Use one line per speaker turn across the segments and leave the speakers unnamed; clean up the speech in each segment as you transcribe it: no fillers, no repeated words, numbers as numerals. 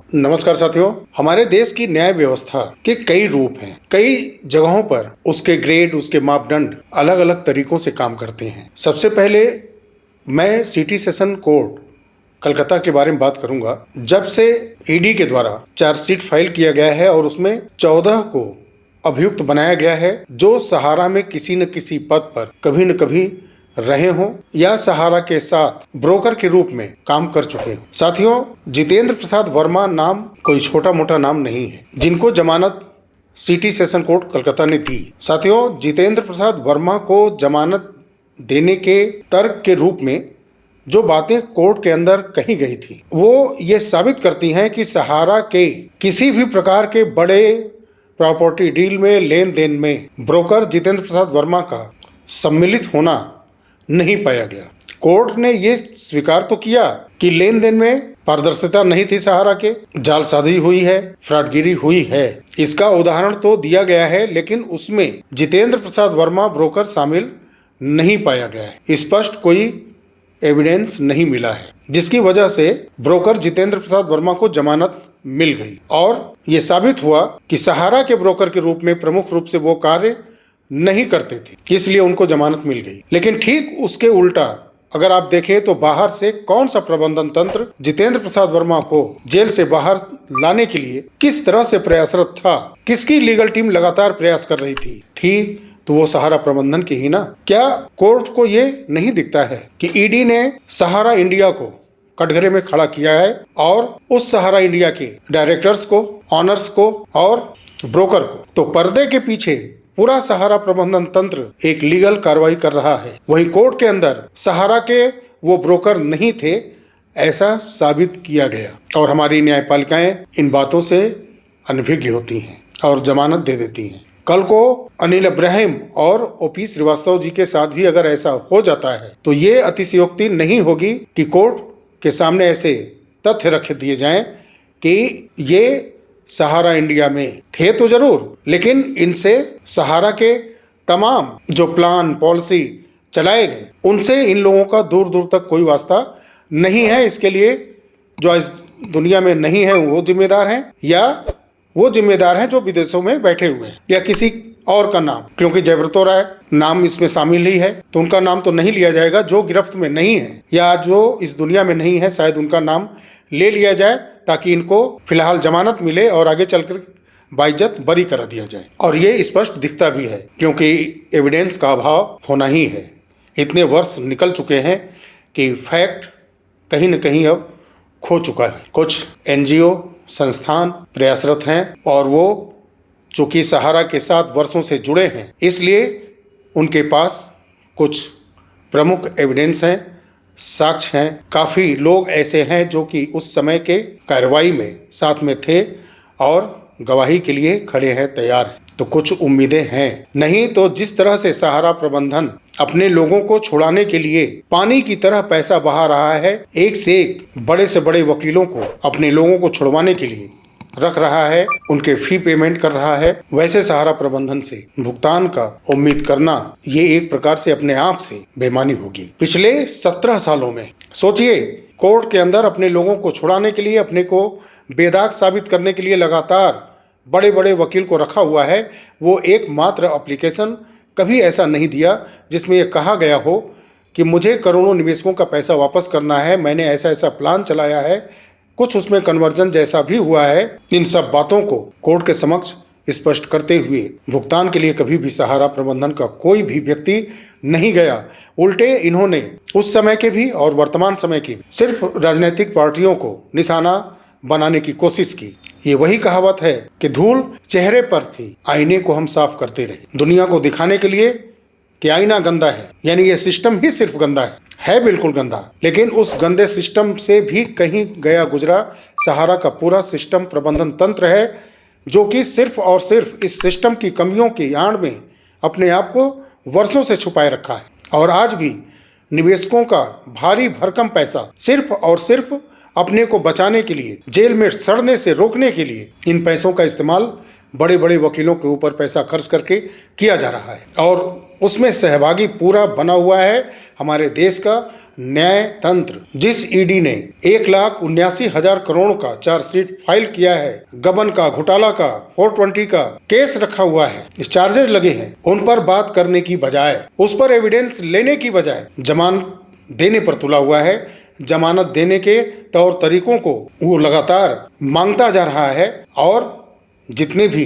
नमस्कार साथियों। हमारे देश की न्याय व्यवस्था के कई रूप हैं। कई जगहों पर उसके ग्रेड, उसके मापदंड अलग अलग तरीकों से काम करते हैं। सबसे पहले मैं सिटी सेशन कोर्ट कलकत्ता के बारे में बात करूंगा। जब से ईडी के द्वारा चार्जशीट फाइल किया गया है और उसमें 14 को अभियुक्त बनाया गया है जो सहारा में किसी न किसी पद पर कभी न कभी रहे हों या सहारा के साथ ब्रोकर के रूप में काम कर चुके हों। साथियों, जितेंद्र प्रसाद वर्मा नाम कोई छोटा मोटा नाम नहीं है, जिनको जमानत सिटी सेशन कोर्ट कलकत्ता ने दी। साथियों, जितेंद्र प्रसाद वर्मा को जमानत देने के तर्क के रूप में जो बातें कोर्ट के अंदर कही गई थी वो ये साबित करती हैं कि सहारा के किसी भी प्रकार के बड़े प्रॉपर्टी डील में, लेन देन में ब्रोकर जितेंद्र प्रसाद वर्मा का सम्मिलित होना नहीं पाया गया। कोर्ट ने यह स्वीकार तो किया कि लेन देन में पारदर्शिता नहीं थी, सहारा के जालसाजी हुई है, फ्रॉडगिरी हुई है। इसका उदाहरण तो दिया गया है, लेकिन उसमें जितेंद्र प्रसाद वर्मा ब्रोकर शामिल नहीं पाया गया है। स्पष्ट कोई एविडेंस नहीं मिला है, जिसकी वजह से ब्रोकर जितेंद्र प्रसाद वर्मा को जमानत मिल गई और ये साबित हुआ कि सहारा के ब्रोकर के रूप में प्रमुख रूप से वो कार्य नहीं करते थे, इसलिए उनको जमानत मिल गई। लेकिन ठीक उसके उल्टा अगर आप देखें तो बाहर से कौन सा प्रबंधन तंत्र जितेंद्र प्रसाद वर्मा को जेल से बाहर लाने के लिए किस तरह से प्रयासरत था, किसकी लीगल टीम लगातार प्रयास कर रही थी तो वो सहारा प्रबंधन की ही ना। क्या कोर्ट को ये नहीं दिखता है कि ईडी ने सहारा इंडिया को कटघरे में खड़ा किया है और उस सहारा इंडिया के डायरेक्टर्स को, ऑनर्स को और ब्रोकर को, तो पर्दे के पीछे पूरा सहारा प्रबंधन तंत्र एक लीगल कार्रवाई कर रहा है। वही कोर्ट के अंदर सहारा के वो ब्रोकर नहीं थे, ऐसा साबित किया गया और हमारी न्यायपालिकाएं इन बातों से अनभिज्ञ होती हैं और जमानत दे देती हैं। कल को अनिल इब्राहिम और ओपी श्रीवास्तव जी के साथ भी अगर ऐसा हो जाता है तो ये अतिशयोक्ति नहीं होगी कि कोर्ट के सामने ऐसे तथ्य रख दिए जाएं कि ये सहारा इंडिया में थे तो जरूर, लेकिन इनसे सहारा के तमाम जो प्लान पॉलिसी चलाए गए उनसे इन लोगों का दूर दूर तक कोई वास्ता नहीं है। इसके लिए जो इस दुनिया में नहीं है वो जिम्मेदार हैं, या वो जिम्मेदार हैं जो विदेशों में बैठे हुए हैं, या किसी और का नाम, क्योंकि जयव्रतो राय नाम इसमें शामिल ही है तो उनका नाम तो नहीं लिया जाएगा। जो गिरफ्त में नहीं है या जो इस दुनिया में नहीं है, शायद उनका नाम ले लिया जाए ताकि इनको फिलहाल जमानत मिले और आगे चलकर बाइज्जत बरी करा दिया जाए। और ये स्पष्ट दिखता भी है क्योंकि एविडेंस का अभाव होना ही है। इतने वर्ष निकल चुके हैं कि फैक्ट कहीं न कहीं अब खो चुका है। कुछ एनजीओ संस्थान प्रयासरत हैं और वो चूँकि सहारा के साथ वर्षों से जुड़े हैं, इसलिए उनके पास कुछ प्रमुख एविडेंस हैं, साक्ष्य हैं। काफ़ी लोग ऐसे हैं जो कि उस समय के कार्रवाई में साथ में थे और गवाही के लिए खड़े हैं, तैयार हैं। तो कुछ उम्मीदें हैं, नहीं तो जिस तरह से सहारा प्रबंधन अपने लोगों को छुड़ाने के लिए पानी की तरह पैसा बहा रहा है, एक से एक बड़े से बड़े वकीलों को अपने लोगों को छुड़वाने के लिए रख रहा है, उनके फी पेमेंट कर रहा है, वैसे सहारा प्रबंधन से भुगतान का उम्मीद करना ये एक प्रकार से अपने आप से बेईमानी होगी। पिछले 17 सालों में सोचिए, कोर्ट के अंदर अपने लोगों को छुड़ाने के लिए, अपने को बेदाग साबित करने के लिए लगातार बड़े बड़े वकील को रखा हुआ है। वो एकमात्र एप्लीकेशन कभी ऐसा नहीं दिया जिसमें यह कहा गया हो कि मुझे करोड़ों निवेशकों का पैसा वापस करना है, मैंने ऐसा ऐसा प्लान चलाया है। कुछ उसमें कन्वर्जन जैसा भी हुआ है। इन सब बातों को कोर्ट के समक्ष स्पष्ट करते हुए भुगतान के लिए कभी भी सहारा प्रबंधन का कोई भी व्यक्ति नहीं गया। उल्टे इन्होंने उस समय के भी और वर्तमान समय की सिर्फ राजनीतिक पार्टियों को निशाना बनाने की कोशिश की। ये वही कहावत है कि धूल चेहरे पर थी, आईने को हम साफ करते रहे। दुनिया को दिखाने के लिए कि आईना गंदा है, यानी ये सिस्टम ही सिर्फ गंदा है बिल्कुल गंदा। लेकिन उस गंदे सिस्टम से भी कहीं गया गुजरा सहारा का पूरा सिस्टम प्रबंधन तंत्र है, जो कि सिर्फ और सिर्फ इस सिस्टम की कमियों की आड़ में अपने आप को वर्षों से छुपाए रखा है। और आज भी निवेशकों का भारी भरकम पैसा सिर्फ और सिर्फ अपने को बचाने के लिए, जेल में सड़ने से रोकने के लिए इन पैसों का इस्तेमाल बड़े बड़े वकीलों के ऊपर पैसा खर्च करके किया जा रहा है। और उसमें सहभागी पूरा बना हुआ है हमारे देश का न्याय तंत्र। जिस ईडी ने 1,79,000 करोड़ का चार्जशीट फाइल किया है, गबन का, घोटाला का, 420 का केस रखा हुआ है, चार्जेस लगे हैं, उन पर बात करने की बजाय, उस पर एविडेंस लेने की बजाय जमानत देने पर तुला हुआ है। जमानत देने के तौर तरीकों को वो लगातार मांगता जा रहा है और जितने भी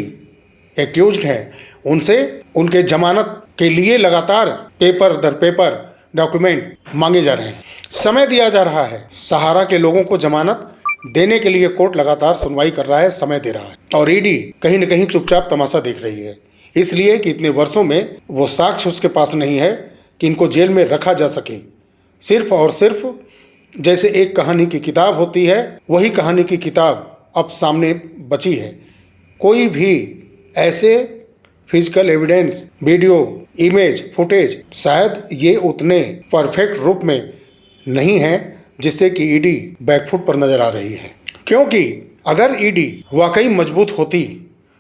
एक्यूज्ड हैं उनसे उनके जमानत के लिए लगातार पेपर दर पेपर डॉक्यूमेंट मांगे जा रहे हैं, समय दिया जा रहा है। सहारा के लोगों को जमानत देने के लिए कोर्ट लगातार सुनवाई कर रहा है, समय दे रहा है और ईडी कहीं न कहीं चुपचाप तमाशा देख रही है, इसलिए कि इतने वर्षों में वो साक्ष्य उसके पास नहीं है कि इनको जेल में रखा जा सके। सिर्फ और सिर्फ जैसे एक कहानी की किताब होती है, वही कहानी की किताब अब सामने बची है। कोई भी ऐसे physical evidence, video, image, footage शायद ये उतने परफेक्ट रूप में नहीं है जिससे कि ईडी बैकफुट पर नजर आ रही है। क्योंकि अगर ईडी वाकई मजबूत होती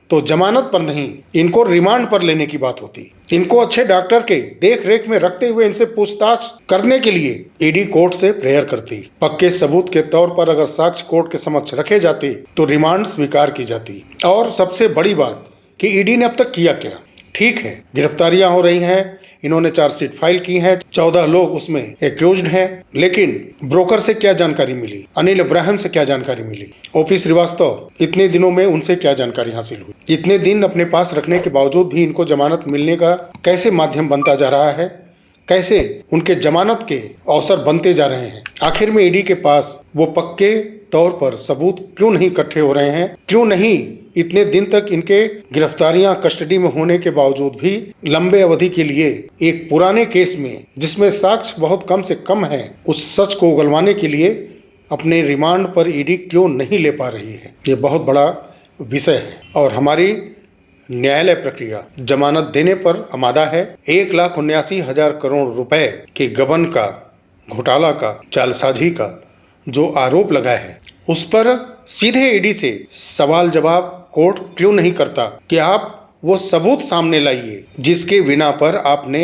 तो जमानत पर नहीं, इनको रिमांड पर लेने की बात होती। इनको अच्छे डॉक्टर के देख रेख में रखते हुए इनसे पूछताछ करने के लिए ईडी कोर्ट से प्रेयर करती। पक्के सबूत के तौर पर अगर साक्ष्य कोर्ट के समक्ष रखे जाते तो रिमांड स्वीकार की जाती। और सबसे बड़ी बात कि ईडी ने अब तक किया क्या? ठीक है, गिरफ्तारियां हो रही हैं, इन्होंने चार्जशीट फाइल की हैं, 14 लोग उसमें एक्यूज्ड हैं, लेकिन ब्रोकर से क्या जानकारी मिली, अनिल इब्राहिम से क्या जानकारी मिली, ओपी श्रीवास्तव, इतने दिनों में उनसे क्या जानकारी हासिल हुई? इतने दिन अपने पास रखने के बावजूद भी इनको जमानत मिलने का कैसे माध्यम बनता जा रहा है, कैसे उनके जमानत के अवसर बनते जा रहे हैं? आखिर में ईडी के पास वो पक्के तौर पर सबूत क्यों नहीं इकट्ठे हो रहे हैं? क्यों नहीं इतने दिन तक इनके गिरफ्तारियां कस्टडी में होने के बावजूद भी लंबे अवधि के लिए एक पुराने केस में जिसमें साक्ष्य बहुत कम से कम है, उस सच को उगलवाने के लिए अपने रिमांड पर ईडी क्यों नहीं ले पा रही है? ये बहुत बड़ा विषय है और हमारी न्यायालय प्रक्रिया जमानत देने पर आमादा है। 1,79,000 करोड़ रुपए के गबन का, घोटाला का, जालसाजी का जो आरोप लगा है, उस पर सीधे ईडी से सवाल जवाब कोर्ट क्यों नहीं करता कि आप वो सबूत सामने लाइए जिसके बिना पर आपने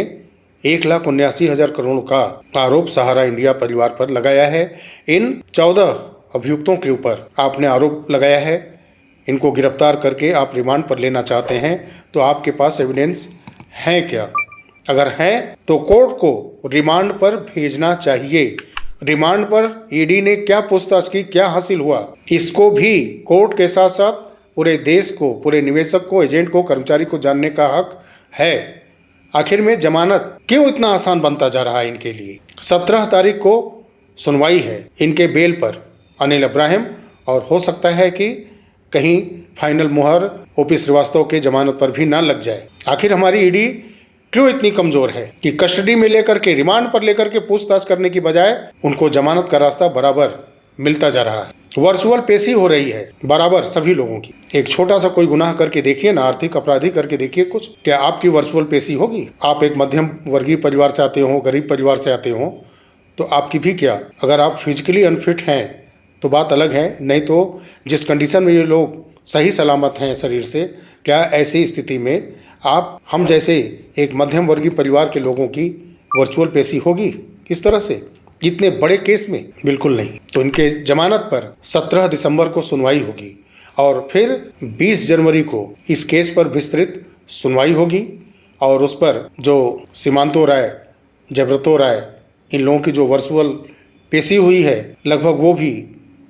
1,79,000 करोड़ का आरोप सहारा इंडिया परिवार पर लगाया है। इन 14 अभियुक्तों के ऊपर आपने आरोप लगाया है, इनको गिरफ्तार करके आप रिमांड पर लेना चाहते हैं, तो आपके पास एविडेंस हैं क्या? अगर हैं तो कोर्ट को रिमांड पर भेजना चाहिए। रिमांड पर ईडी ने क्या पूछताछ की, क्या हासिल हुआ, इसको भी कोर्ट के साथ साथ पूरे देश को, पूरे निवेशक को, एजेंट को, कर्मचारी को जानने का हक है। आखिर में जमानत क्यों इतना आसान बनता जा रहा है इनके लिए? 17 तारीख को सुनवाई है इनके बेल पर अनिल इब्राहिम, और हो सकता है कि कहीं फाइनल मुहर ओपी श्रीवास्तव के जमानत पर भी ना लग जाए। आखिर हमारी ईडी क्यों इतनी कमजोर है कि कस्टडी में लेकर के, रिमांड पर लेकर के पूछताछ करने की बजाय उनको जमानत का रास्ता बराबर मिलता जा रहा है। वर्चुअल पेशी हो रही है बराबर सभी लोगों की। एक छोटा सा कोई गुनाह करके देखिए ना, आर्थिक अपराधी करके देखिए कुछ, क्या आपकी वर्चुअल पेशी होगी? आप एक मध्यम वर्गीय परिवार से आते हो, गरीब परिवार से आते हो, तो आपकी भी क्या, अगर आप फिजिकली अनफिट हैं तो बात अलग है, नहीं तो जिस कंडीशन में ये लोग सही सलामत हैं शरीर से, क्या ऐसी स्थिति में आप हम जैसे एक मध्यम वर्गीय परिवार के लोगों की वर्चुअल पेशी होगी? किस तरह से, इतने बड़े केस में? बिल्कुल नहीं। तो इनके जमानत पर 17 दिसंबर को सुनवाई होगी और फिर 20 जनवरी को इस केस पर विस्तृत सुनवाई होगी और उस पर जो सीमांतो राय, जबरतो राय, इन लोगों की जो वर्चुअल पेशी हुई है, लगभग वो भी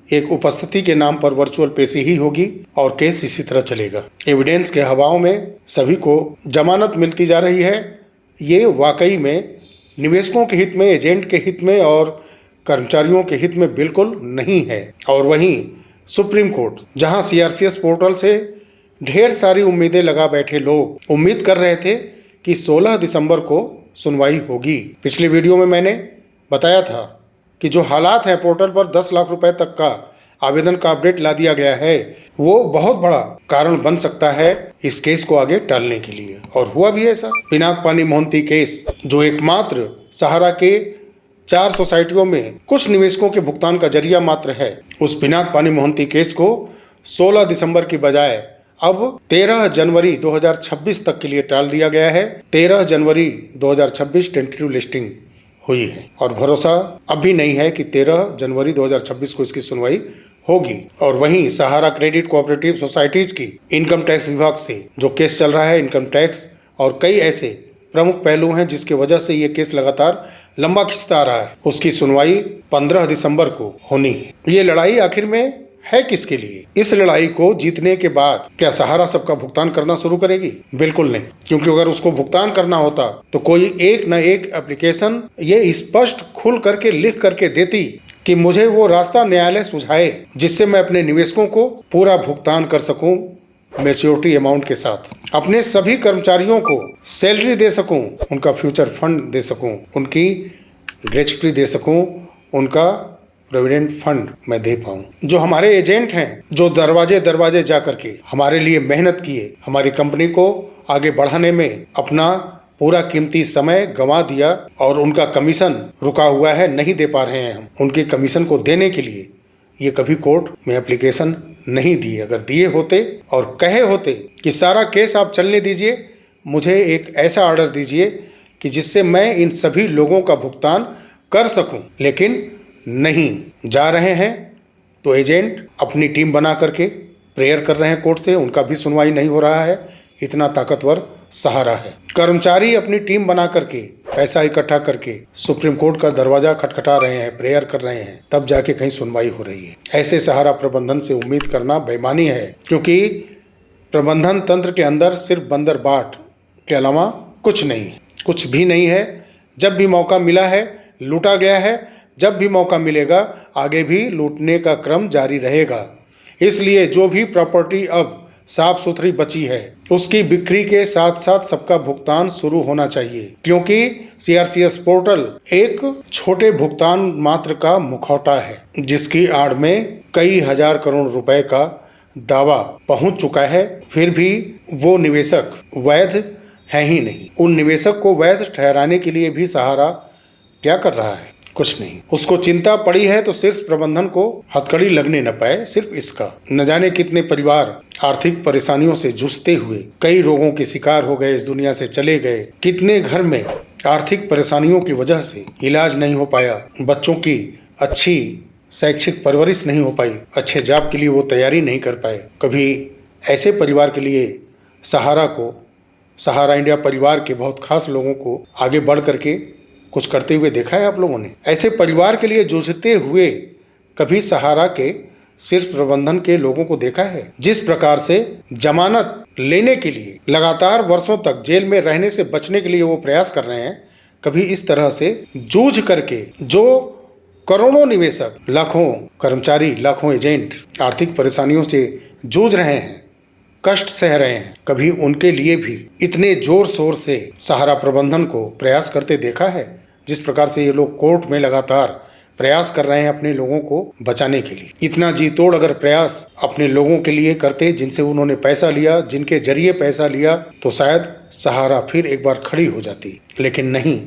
एक उपस्थिति के नाम पर वर्चुअल पेशी ही होगी और केस इसी तरह चलेगा। एविडेंस के हवाओं में सभी को जमानत मिलती जा रही है। ये वाकई में निवेशकों के हित में, एजेंट के हित में और कर्मचारियों के हित में बिल्कुल नहीं है। और वहीं सुप्रीम कोर्ट, जहां सीआरसीएस पोर्टल से ढेर सारी उम्मीदें लगा बैठे लोग उम्मीद कर रहे थे कि 16 दिसंबर को सुनवाई होगी। पिछले वीडियो में मैंने बताया था कि जो हालात हैं, पोर्टल पर 10 लाख रुपए तक का आवेदन का अपडेट ला दिया गया है, वो बहुत बड़ा कारण बन सकता है इस केस को आगे टालने के लिए। और हुआ भी ऐसा। पिनाक पानी मोहंती केस, जो एकमात्र सहारा के 4 सोसाइटियों में कुछ निवेशकों के भुगतान का जरिया मात्र है, उस पिनाक पानी मोहंती केस को 16 दिसंबर की बजाय अब 13 जनवरी 2026 तक के लिए टाल दिया गया है। 13 जनवरी 2026 टेंटेटिव लिस्टिंग हुई है और भरोसा अब भी नहीं है कि 13 जनवरी 2026 को इसकी सुनवाई होगी। और वहीं सहारा क्रेडिट कोऑपरेटिव सोसाइटीज की इनकम टैक्स विभाग से जो केस चल रहा है, इनकम टैक्स और कई ऐसे प्रमुख पहलू हैं जिसकी वजह से ये केस लगातार लंबा खिंचता आ रहा है, उसकी सुनवाई 15 दिसंबर को होनी है। ये लड़ाई आखिर में है किसके लिए? इस लड़ाई को जीतने के बाद क्या सहारा सबका भुगतान करना शुरू करेगी? बिल्कुल नहीं, क्योंकि अगर उसको भुगतान करना होता तो कोई एक न एक एप्लीकेशन ये स्पष्ट खुल करके लिख करके देती कि मुझे वो रास्ता न्यायालय सुझाए जिससे मैं अपने निवेशकों को पूरा भुगतान कर सकूं, मैच्योरिटी अमाउंट के साथ अपने सभी कर्मचारियों को सैलरी दे सकूं, उनका फ्यूचर फंड दे सकूं, उनकी ग्रेच्युटी दे सकूं, उनका प्रोविडेंट फंड मैं दे पाऊं। जो हमारे एजेंट हैं, जो दरवाजे दरवाजे जा करके हमारे लिए मेहनत किए, हमारी कंपनी को आगे बढ़ाने में अपना पूरा कीमती समय गंवा दिया और उनका कमीशन रुका हुआ है, नहीं दे पा रहे हैं हम, उनके कमीशन को देने के लिए ये कभी कोर्ट में एप्लीकेशन नहीं दिए। अगर दिए होते और कहे होते कि सारा केस आप चलने दीजिए, मुझे एक ऐसा ऑर्डर दीजिए कि जिससे मैं इन सभी लोगों का भुगतान कर सकूं, लेकिन नहीं जा रहे हैं तो एजेंट अपनी टीम बना करके प्रेयर कर रहे हैं कोर्ट से, उनका भी सुनवाई नहीं हो रहा है। इतना ताकतवर सहारा है। कर्मचारी अपनी टीम बना करके पैसा इकट्ठा करके सुप्रीम कोर्ट का दरवाजा खटखटा रहे हैं, प्रेयर कर रहे हैं, तब जाके कहीं सुनवाई हो रही है। ऐसे सहारा प्रबंधन से उम्मीद करना बेईमानी है, क्योंकि प्रबंधन तंत्र के अंदर सिर्फ बंदर बाट के अलावा कुछ नहीं है, कुछ भी नहीं है। जब भी मौका मिला है लूटा गया है, जब भी मौका मिलेगा आगे भी लूटने का क्रम जारी रहेगा। इसलिए जो भी प्रॉपर्टी अब साफ सुथरी बची है उसकी बिक्री के साथ साथ सबका भुगतान शुरू होना चाहिए, क्योंकि सीआरसीएस पोर्टल एक छोटे भुगतान मात्र का मुखौटा है जिसकी आड़ में कई हजार करोड़ रुपए का दावा पहुंच चुका है। फिर भी वो निवेशक वैध है ही नहीं। उन निवेशक को वैध ठहराने के लिए भी सहारा क्या कर रहा है? कुछ नहीं। उसको चिंता पड़ी है तो शीर्ष प्रबंधन को हथकड़ी लगने न पाए, सिर्फ इसका। न जाने कितने परिवार आर्थिक परेशानियों से जूझते हुए कई रोगों के शिकार हो गए, इस दुनिया से चले गए। कितने घर में आर्थिक परेशानियों की वजह से इलाज नहीं हो पाया, बच्चों की अच्छी शैक्षिक परवरिश नहीं हो पाई, अच्छे जॉब के लिए वो तैयारी नहीं कर पाए। कभी ऐसे परिवार के लिए सहारा इंडिया परिवार के बहुत खास लोगों को आगे बढ़ करके कुछ करते हुए देखा है आप लोगों ने? ऐसे परिवार के लिए जूझते हुए कभी सहारा के शीर्ष प्रबंधन के लोगों को देखा है? जिस प्रकार से जमानत लेने के लिए लगातार वर्षों तक जेल में रहने से बचने के लिए वो प्रयास कर रहे हैं, कभी इस तरह से जूझ करके जो करोड़ों निवेशक, लाखों कर्मचारी, लाखों एजेंट आर्थिक परेशानियों से जूझ रहे हैं, कष्ट सह रहे हैं, कभी उनके लिए भी इतने जोर शोर से सहारा प्रबंधन को प्रयास करते देखा है? जिस प्रकार से ये लोग कोर्ट में लगातार प्रयास कर रहे हैं अपने लोगों को बचाने के लिए। इतना जी तोड़ अगर प्रयास अपने लोगों के लिए करते जिनसे उन्होंने पैसा लिया, जिनके जरिए पैसा लिया, तो शायद सहारा फिर एक बार खड़ी हो जाती। लेकिन नहीं,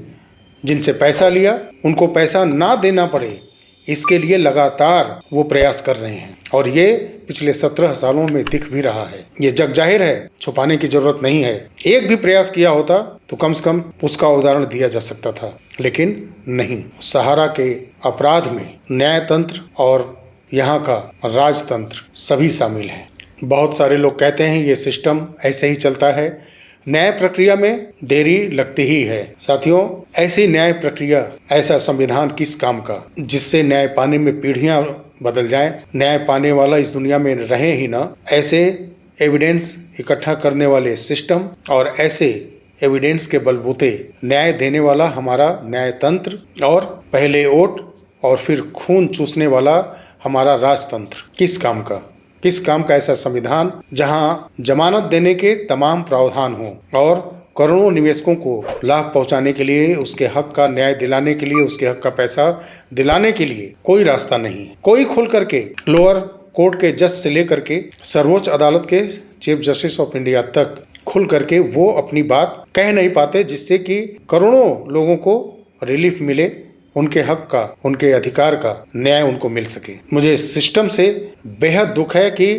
जिनसे पैसा लिया उनको पैसा ना देना पड़े, इसके लिए लगातार वो प्रयास कर रहे हैं और ये पिछले 17 सालों में दिख भी रहा है। ये जग जाहिर है, छुपाने की जरूरत नहीं है। एक भी प्रयास किया होता तो कम से कम उसका उदाहरण दिया जा सकता था, लेकिन नहीं। सहारा के अपराध में न्यायतंत्र और यहाँ का राजतंत्र सभी शामिल हैं। बहुत सारे लोग कहते हैं ये सिस्टम ऐसे ही चलता है, न्याय प्रक्रिया में देरी लगती ही है। साथियों, ऐसी न्याय प्रक्रिया, ऐसा संविधान किस काम का जिससे न्याय पाने में पीढ़ियां बदल जाएं, न्याय पाने वाला इस दुनिया में रहे ही ना। ऐसे एविडेंस इकट्ठा करने वाले सिस्टम और ऐसे एविडेंस के बलबूते न्याय देने वाला हमारा न्यायतंत्र और पहले वोट और फिर खून चूसने वाला हमारा राजतंत्र किस काम का ऐसा संविधान जहां जमानत देने के तमाम प्रावधान हों और करोड़ों निवेशकों को लाभ पहुंचाने के लिए, उसके हक का न्याय दिलाने के लिए, उसके हक का पैसा दिलाने के लिए कोई रास्ता नहीं। कोई खुल करके लोअर कोर्ट के जज से लेकर के सर्वोच्च अदालत के चीफ जस्टिस ऑफ इंडिया तक खुल करके वो अपनी बात कह नहीं पाते, जिससे कि करोड़ों लोगों को रिलीफ मिले, उनके हक का, उनके अधिकार का न्याय उनको मिल सके। मुझे इस सिस्टम से बेहद दुख है कि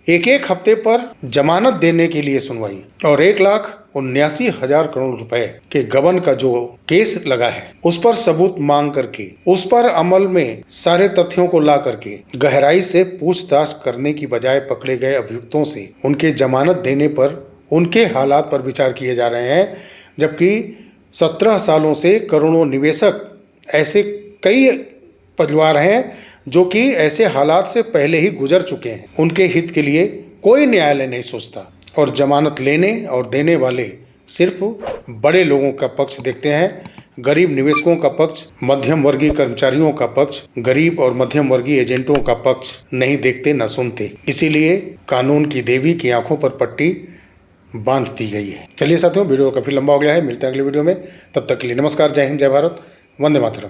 एक एक हफ्ते पर जमानत देने के लिए सुनवाई और 1,79,000 करोड़ रुपए के गबन का जो केस लगा है उस पर सबूत मांग करके, उस पर अमल में सारे तथ्यों को ला करके गहराई से पूछताछ करने की बजाय पकड़े गए अभियुक्तों से उनके जमानत देने पर, उनके हालात पर विचार किए जा रहे हैं। जबकि 17 सालों से करोड़ों निवेशक, ऐसे कई परिवार हैं जो कि ऐसे हालात से पहले ही गुजर चुके हैं, उनके हित के लिए कोई न्यायालय नहीं सोचता और जमानत लेने और देने वाले सिर्फ बड़े लोगों का पक्ष देखते हैं। गरीब निवेशकों का पक्ष, मध्यम वर्गीय कर्मचारियों का पक्ष, गरीब और मध्यम वर्गीय एजेंटों का पक्ष नहीं देखते, न सुनते। इसीलिए कानून की देवी की आंखों पर पट्टी बांध दी गई है। चलिए साथियों, वीडियो काफी लंबा हो गया है, मिलते हैं अगले वीडियो में। तब तक के लिए नमस्कार, जय हिंद, जय भारत, वंदे मातरम।